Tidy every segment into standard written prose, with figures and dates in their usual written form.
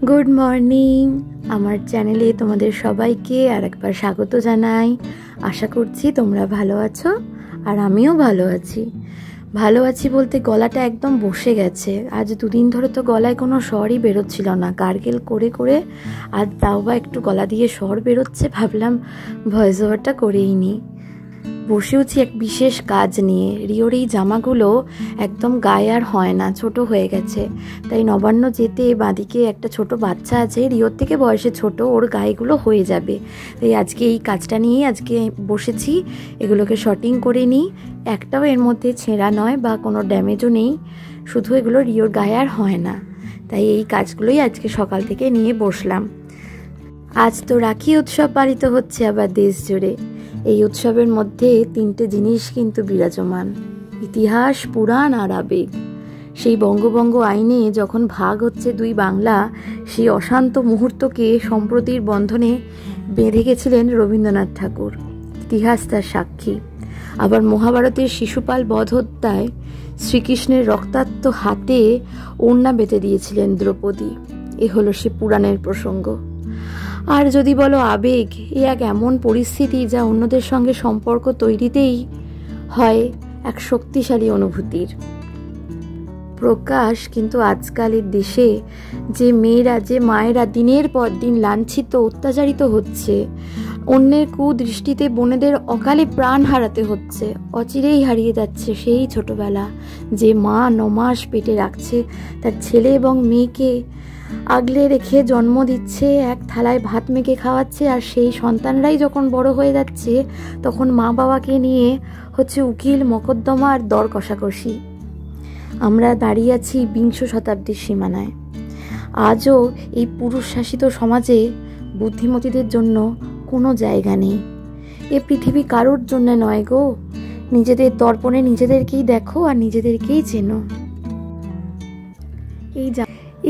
Good morning. আমার চ্যানেলে তোমাদের সবাইকে আরেকবার স্বাগত জানাই। আশা করছি তোমরা ভালো আছো আর আমিও ভালো আছি। ভালো আছি বলতে গলাটা একদম বসে গেছে। আজ দুদিন ধরে তো গলায় কোনো স্বরই বেরোচ্ছিল না, গার্গেল করে করে আজ তাও বা একটু গলা দিয়ে স্বর বেরোচ্ছে। ভাবলাম ভয়েস ওভারটা করেই নিই। বসেওছি এক বিশেষ কাজ নিয়ে। রিওর এই জামাগুলো একদম গায়ে আর হয় না, ছোট হয়ে গেছে। তাই নবান্ন যেতে বাঁদিকে একটা ছোট বাচ্চা আছে, রিওর থেকে বয়সে ছোট, ওর গায়েগুলো হয়ে যাবে। তাই আজকে এই কাজটা নিয়েই আজকে বসেছি। এগুলোকে শর্টিং করে নিই। একটাও এর মধ্যে ছেঁড়া নয় বা কোনো ড্যামেজও নেই, শুধু এগুলো রিওর গায়ে আর হয় না। তাই এই কাজগুলোই আজকে সকাল থেকে নিয়ে বসলাম। আজ তো রাখি উৎসব পালিত হচ্ছে আবার দেশ জুড়ে। এই উৎসবের মধ্যে তিনটে জিনিস কিন্তু বিরাজমান: ইতিহাস, পুরাণ আর আবেগ। সেই বঙ্গভঙ্গ আইনে যখন ভাগ হচ্ছে দুই বাংলা, সেই অশান্ত মুহূর্তকে সম্প্রতির বন্ধনে বেঁধে গেছিলেন রবীন্দ্রনাথ ঠাকুর। ইতিহাস তার সাক্ষী। আবার মহাভারতের শিশুপাল বধ হত্যায় শ্রীকৃষ্ণের রক্তাক্ত হাতে ওড়না বেঁধে দিয়েছিলেন দ্রৌপদী। এ হলো সে পুরাণের প্রসঙ্গ। আর যদি বলো আবেগ, এ এক এমন পরিস্থিতি যা অন্যদের সঙ্গে সম্পর্ক তৈরিতেই হয় এক শক্তিশালী অনুভূতির প্রকাশ। কিন্তু আজকালের দেশে যে মেয়েরা, যে মায়েরা দিনের পর দিন লাঞ্ছিত, অত্যাচারিত হচ্ছে, অন্যের কুদৃষ্টিতে বোনেদের অকালে প্রাণ হারাতে হচ্ছে, অচিরেই হারিয়ে যাচ্ছে সেই ছোটবেলা। যে মা 9 মাস পেটে রাখছে তার ছেলে এবং মেয়েকে, আগলে রেখে জন্ম দিচ্ছে, এক থালায় ভাত মেখে খাওয়াচ্ছে, আর সেই সন্তানরাই যখন বড় হয়ে যাচ্ছে তখন মা বাবাকে নিয়ে হচ্ছে উকিল, মকদ্দমা আর দর কষাকষি। আমরা দাঁড়িয়ে আছি বিংশ শতাব্দীর সীমানায়। আজও এই পুরুষ শাসিত সমাজে বুদ্ধিমতীদের জন্য কোনো জায়গা নেই। এ পৃথিবী কারোর জন্য নয় গো। নিজেদের দর্পণে নিজেদেরকেই দেখো আর নিজেদেরকেই চেনো।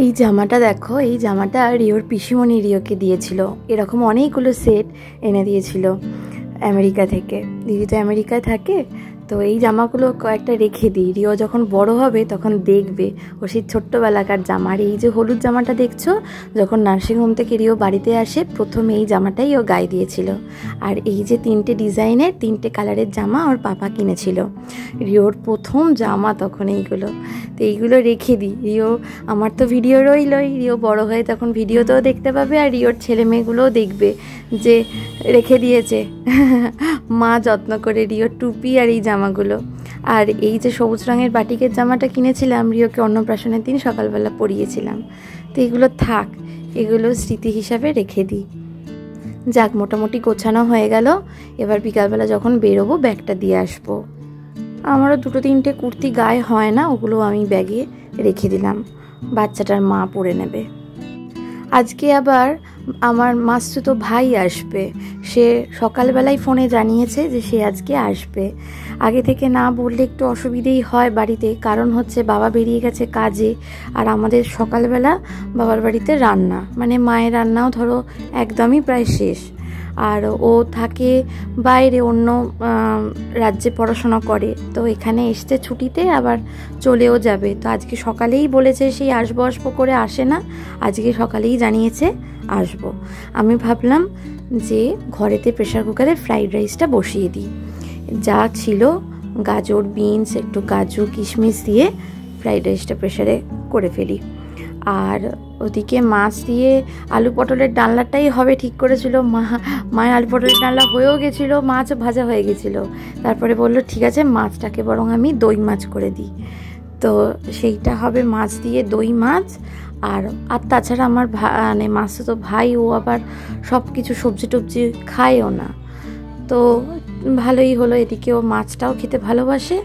এই জামাটা দেখো, এই জামাটা রিওর পিসিমণি রিওকে দিয়েছিল। এরকম অনেকগুলো সেট এনে দিয়েছিল আমেরিকা থেকে। দিদি তো আমেরিকায় থাকে, তো এই জামাগুলো কয়েকটা রেখে দিই। রিও যখন বড় হবে তখন দেখবে ও সেই ছোট্টবেলাকার জামা। আর এই যে হলুদ জামাটা দেখছো, যখন নার্সিংহোম থেকে রিও বাড়িতে আসে প্রথমে এই জামাটাই ও গায়ে দিয়েছিল। আর এই যে 3টে ডিজাইনের 3টে কালারের জামা ওর পাপা কিনেছিল। রিওর প্রথম জামা তখন এইগুলো। তো এইগুলো রেখে দিই। রিও, আমার তো ভিডিও রইলই, রিও বড় হয়ে তখন ভিডিওতেও দেখতে পাবে আর রিওর ছেলে মেয়েগুলোও দেখবে যে রেখে দিয়েছে মা যত্ন করে রিওর টুপি আর এই জামাগুলো। আর এই যে সবুজ রঙের বাটিকের জামাটা কিনেছিলাম রিওকে অন্নপ্রাশনের দিন সকালবেলা পরিয়েছিলাম। তো এগুলো থাক, এগুলো স্মৃতি হিসাবে রেখে দিই। যাক, মোটামুটি গোছানো হয়ে গেল। এবার বিকালবেলা যখন বেরোবো ব্যাগটা দিয়ে আসবো। আমারও 2-3টে কুর্তি গায়ে হয় না, ওগুলো আমি ব্যাগে রেখে দিলাম, বাচ্চাটার মা পরে নেবে। আজকে আবার আমার মাসতুতো ভাই আসবে। সে সকালবেলায় ফোনে জানিয়েছে যে সে আজকে আসবে। আগে থেকে না বললে একটু অসুবিধেই হয় বাড়িতে, কারণ হচ্ছে বাবা বেরিয়ে গেছে কাজে আর আমাদের সকালবেলা বাবার বাড়িতে রান্না, মানে মায়ের রান্নাও ধরো একদমই প্রায় শেষ। আর ও থাকে বাইরে, অন্য রাজ্যে পড়াশোনা করে, তো এখানে এসছে ছুটিতে, আবার চলেও যাবে। তো আজকে সকালেই বলেছে, সেই আসবো করে আসে না, আজকে সকালেই জানিয়েছে আসবো। আমি ভাবলাম যে ঘরেতে প্রেশার কুকারে ফ্রাইড রাইসটা বসিয়ে দিই। যা ছিল গাজর, বিনস, একটু কাজু, কিশমিশ দিয়ে ফ্রাইড রাইসটা প্রেশারে করে ফেলি। আর ওদিকে মাছ দিয়ে আলু পটলের ডালনাটাই হবে ঠিক করেছিল মায়ের আলু পটলের ডালনা হয়েও গেছিলো, মাছ ভাজা হয়ে গেছিলো। তারপরে বললো ঠিক আছে মাছটাকে বরং আমি দই মাছ করে দিই। তো সেইটা হবে মাছ দিয়ে দই মাছ। আর তাছাড়া আমার মানে মাছতো ভাই, ও আবার সব কিছু সবজি টবজি খায়ও না, তো ভালোই হলো। এদিকে ও মাছটাও খেতে ভালোবাসে,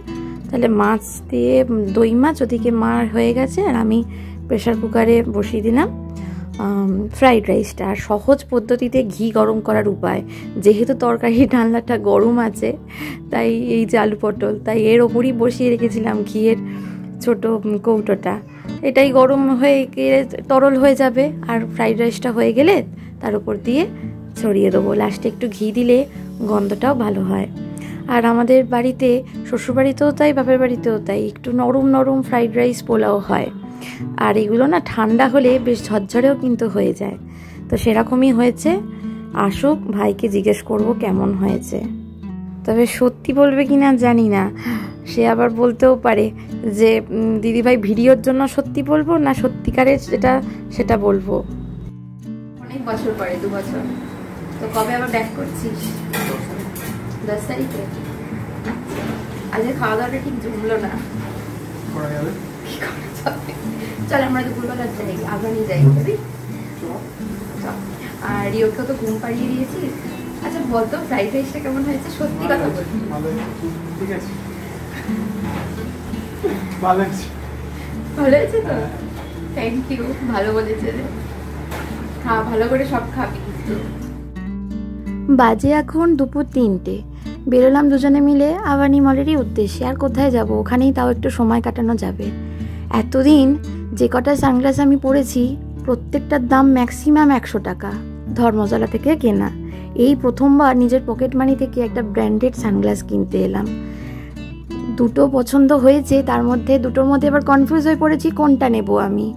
তাহলে মাছ দিয়ে দই মাছ ওদিকে মার হয়ে গেছে। আর আমি প্রেশার কুকারে বসিয়ে দিলাম ফ্রাইড রাইসটা। আর সহজ পদ্ধতিতে ঘি গরম করার উপায়, যেহেতু তরকারি ডালনাটা গরম আছে, তাই এই যে আলু পটল, তাই এর ওপরই বসিয়ে রেখেছিলাম ঘিয়ের ছোট কৌটোটা। এটাই গরম হয়ে গেলে তরল হয়ে যাবে, আর ফ্রাইড রাইসটা হয়ে গেলে তার উপর দিয়ে ছড়িয়ে দেবো। লাস্টে একটু ঘি দিলে গন্ধটাও ভালো হয়। আর আমাদের বাড়িতে, শ্বশুরবাড়িতেও তাই, বাপের বাড়িতেও তাই, একটু নরম নরম ফ্রাইড রাইস পোলাও হয়। আর এগুলো না ঠান্ডা হলে বেশ ঝরঝরেও কিন্তু হয়ে যায়। তো সেরকমই হয়েছে। আসুক, ভাইকে জিজ্ঞেস করব কেমন হয়েছে। তবে সত্যি বলবে কি না জানি না, সে আবার বলতেও পারে যে দিদিভাই ভিডিওর জন্য সত্যি বলবো না সত্যিকারের যেটা সেটা বলবো। অনেক বছর পরে, 2 বছর। তো কবে আবার ব্যাক করছিস? 10 তারিখে। আজকে খাওয়া দাওয়াটা ঠিক জমলো না। চল আমরা দুপুরবেলা যাই, আগামী যাই। আর রিওকেও তো ঘুম পাড়িয়ে দিয়েছি। আচ্ছা বলতো ফ্রাইড রাইসটা কেমন হয়েছে? সত্যি কথা বলছি। ঠিক আছে, ভালো হয়েছে। ভালো হয়েছে তো? থ্যাংক ইউ, ভালো বলেছে রে। খা, ভালো করে সব খাবি। বাজে এখন দুপুর 3টে। বেরোলাম দুজনে মিলে আবানি মলেরই উদ্দেশ্যে। আর কোথায় যাব, ওখানেই তাও একটু সময় কাটানো যাবে। এতদিন যে কটা সানগ্লাস আমি পরেছি প্রত্যেকটার দাম ম্যাক্সিমাম 100 টাকা, ধর্মতলা থেকে কেনা। এই প্রথমবার নিজের পকেট মানি থেকে একটা ব্র্যান্ডেড সানগ্লাস কিনতে এলাম। দুটো পছন্দ হয়েছে, তার মধ্যে দুটোর মধ্যে এবার কনফিউজ হয়ে পড়েছি কোনটা নেব আমি।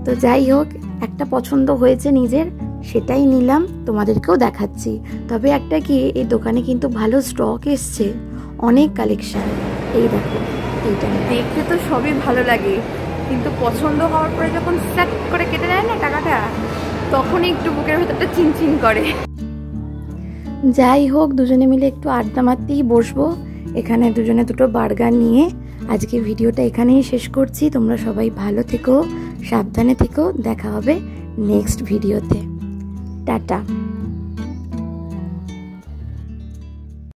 তো যাই হোক, একটা পছন্দ হয়েছে নিজের, সেটাই নিলাম, তোমাদেরকেও দেখাচ্ছি। তবে একটা কি, এই দোকানে কিন্তু ভালো স্টক এসছে, অনেক কালেকশন। এই দেখো, এইটা দেখতে তো সবই ভালো লাগে, কিন্তু পছন্দ হওয়ার পরে যখন স্যাট করে কেটে নেয় না টাকাটা, তখনই একটু বুকের ভেতরটা চিনচিন করে। যাই হোক, দুজনে মিলে একটু আড্ডা মারতেই বসবো। এখানে দুজনে দুটো বার্গার নিয়ে আজকে ভিডিওটা এখানেই শেষ করছি। তোমরা সবাই ভালো থেকো, সাবধানে থেকো। দেখা হবে নেক্সট ভিডিওতে। টাটা।